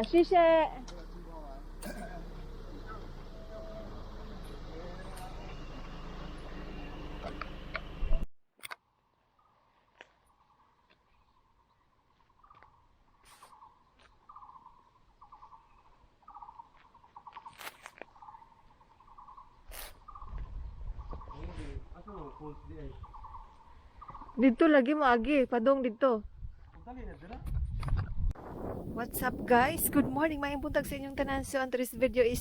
谢谢。Dito lagi maagi, padong dito. What's up guys? Good morning. Maayong buntag sa inyong tanan. So, ang today's video is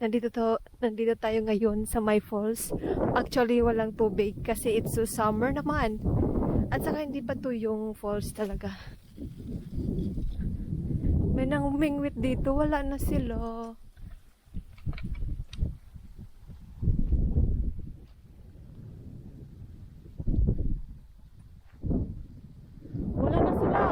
nandito tayo ngayon sa my falls. Actually, walang tubig kasi it's so summer naman. At saka hindi pa to yung falls talaga. May nang umingwit dito, wala na sila. Wala na sila.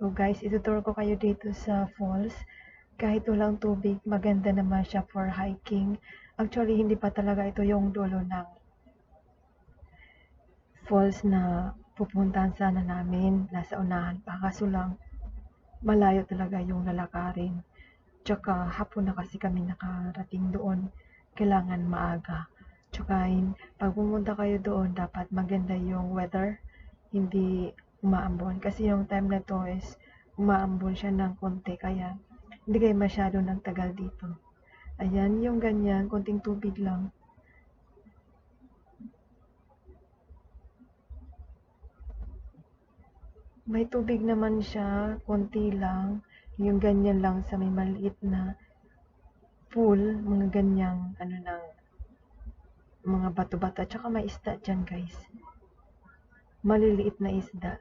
So guys, ituturo ko kayo dito sa falls. Kahit walang tubig, maganda naman siya for hiking. Actually, hindi pa talaga ito yung dulo ng falls na pupuntahan sana namin. Nasa unahan pa. Kaso lang, malayo talaga yung lalakarin. Tsaka hapon na kasi kami nakarating doon. Kailangan maaga. Tsaka pag pumunta kayo doon, dapat maganda yung weather. Hindi umaambon. Kasi yung time na to is umaambon siya ng konti. Kaya hindi kayo masyado nagtagal dito. Ayan, yung ganyan. Konting tubig lang. May tubig naman siya. Konti lang. Yung ganyan lang sa may maliit na pool. Mga ganyang mga bato-bato. Tsaka may isda dyan guys. Maliliit na isda.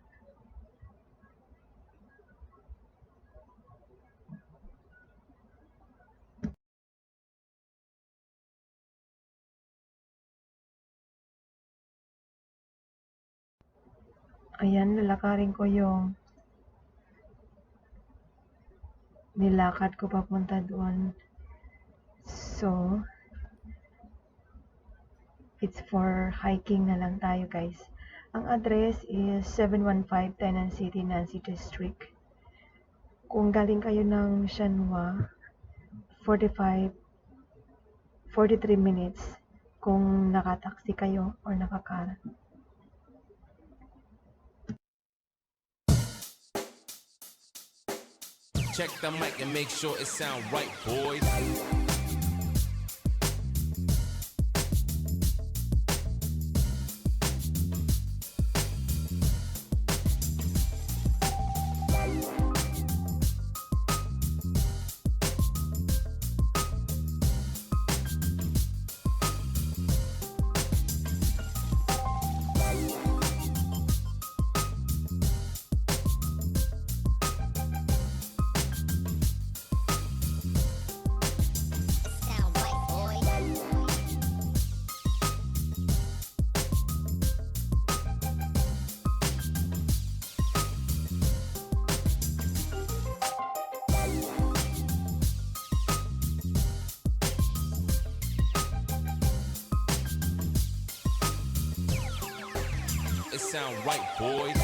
Ayan, lalakarin ko yung nilakad ko papunta doon. So, it's for hiking na lang tayo guys. Ang address is 715 Tainan City, Nancy District. Kung galing kayo ng Shanwa, 43 minutes kung nakataksi kayo or nakakar. Check the mic and make sure it sound right, boys. It sound right, boys.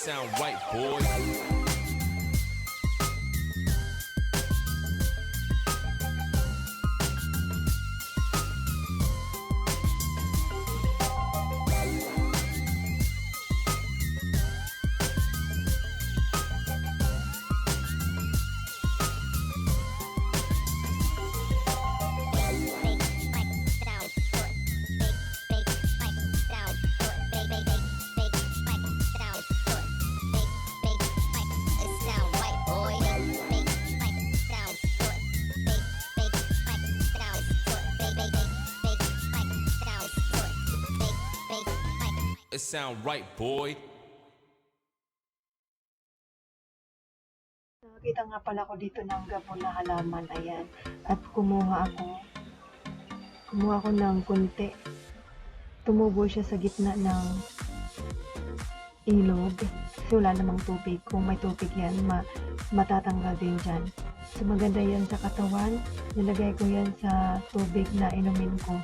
sound right, boys. It sound right, boy. Nakakita nga pala ko dito ng gapon na halaman, ayan. At kumuha ko ng kunti. Tumubo siya sa gitna ng ilog. Kasi wala namang tubig. Kung may tubig yan, matatanggal din dyan. So maganda yan sa katawan. Nilagay ko yan sa tubig na inumin ko.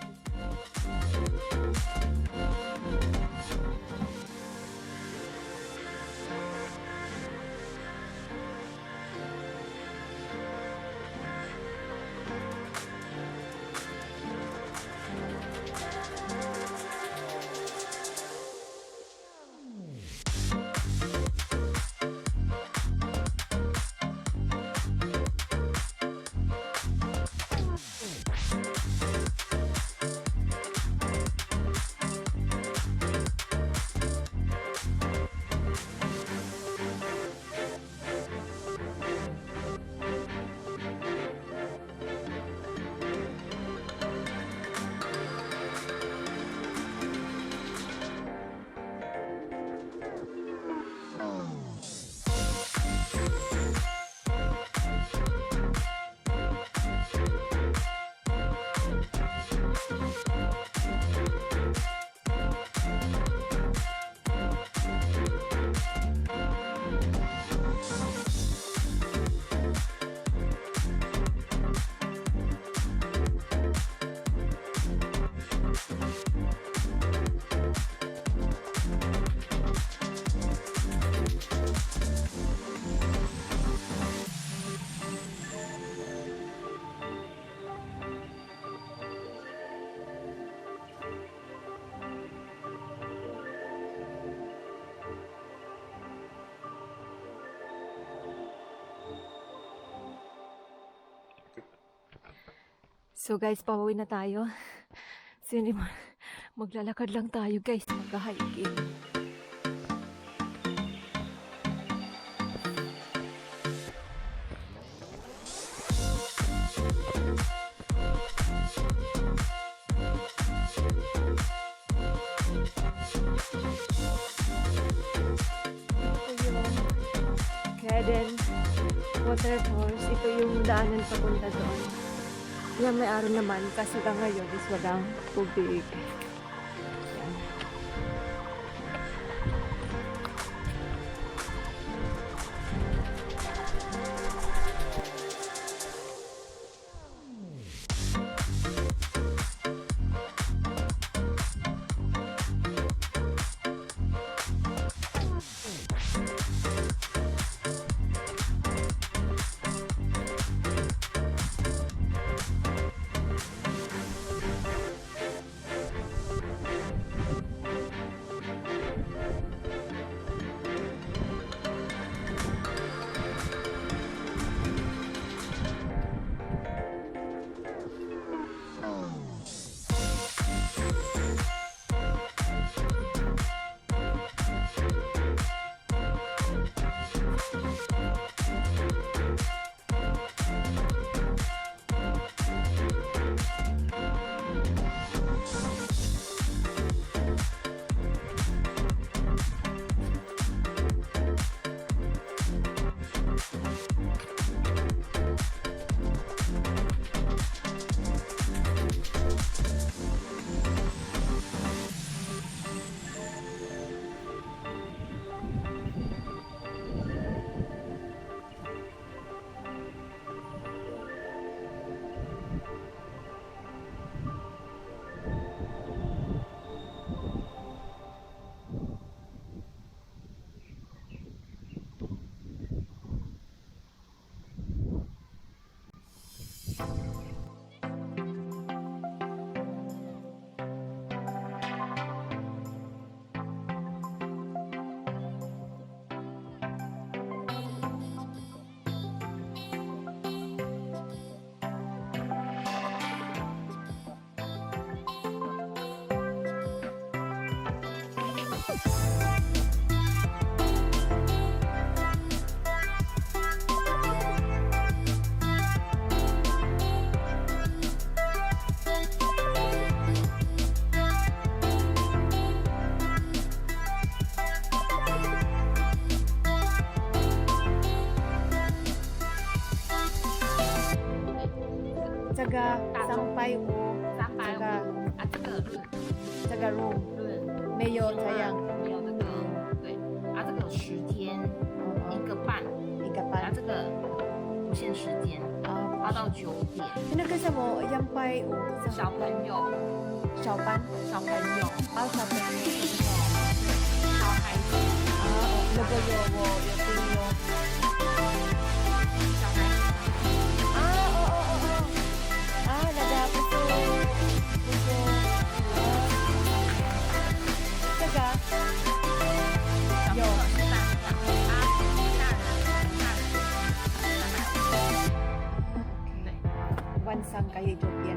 So guys, pauwi na tayo. So hindi maglalakad lang tayo guys, magka-hiking. Waterfalls, ito yung daanan papunta doon. Yan, may araw naman kasi ngayon is walang tubig. Yan. 这个350350啊，这个论这个 room 没有这样没有这个对啊，这个有10天1个半，啊这个不限时间啊到9点。那个什么150小朋友小班小朋友啊小朋友小孩子啊那个有听有小孩子那个不是这个有是3个啊，对，晚上可以9点。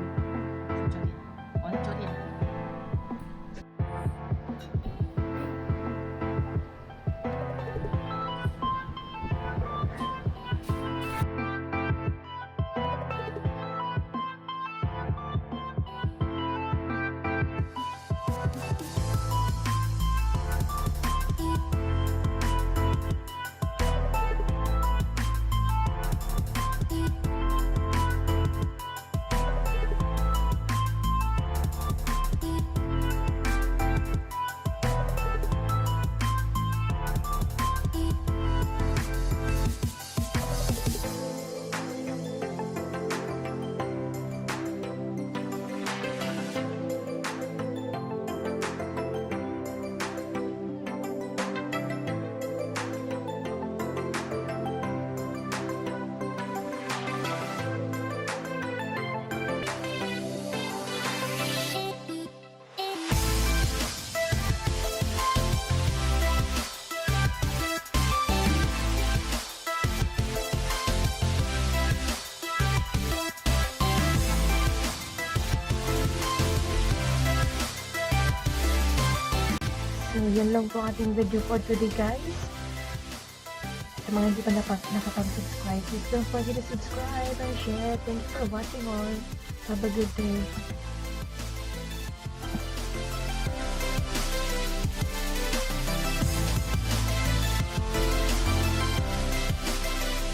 晚上9点。So, yun lang po ating video for today, guys. Sa mga hindi pa nakapag-subscribe, please don't forget to subscribe and share. Thanks for watching all. Have a good day.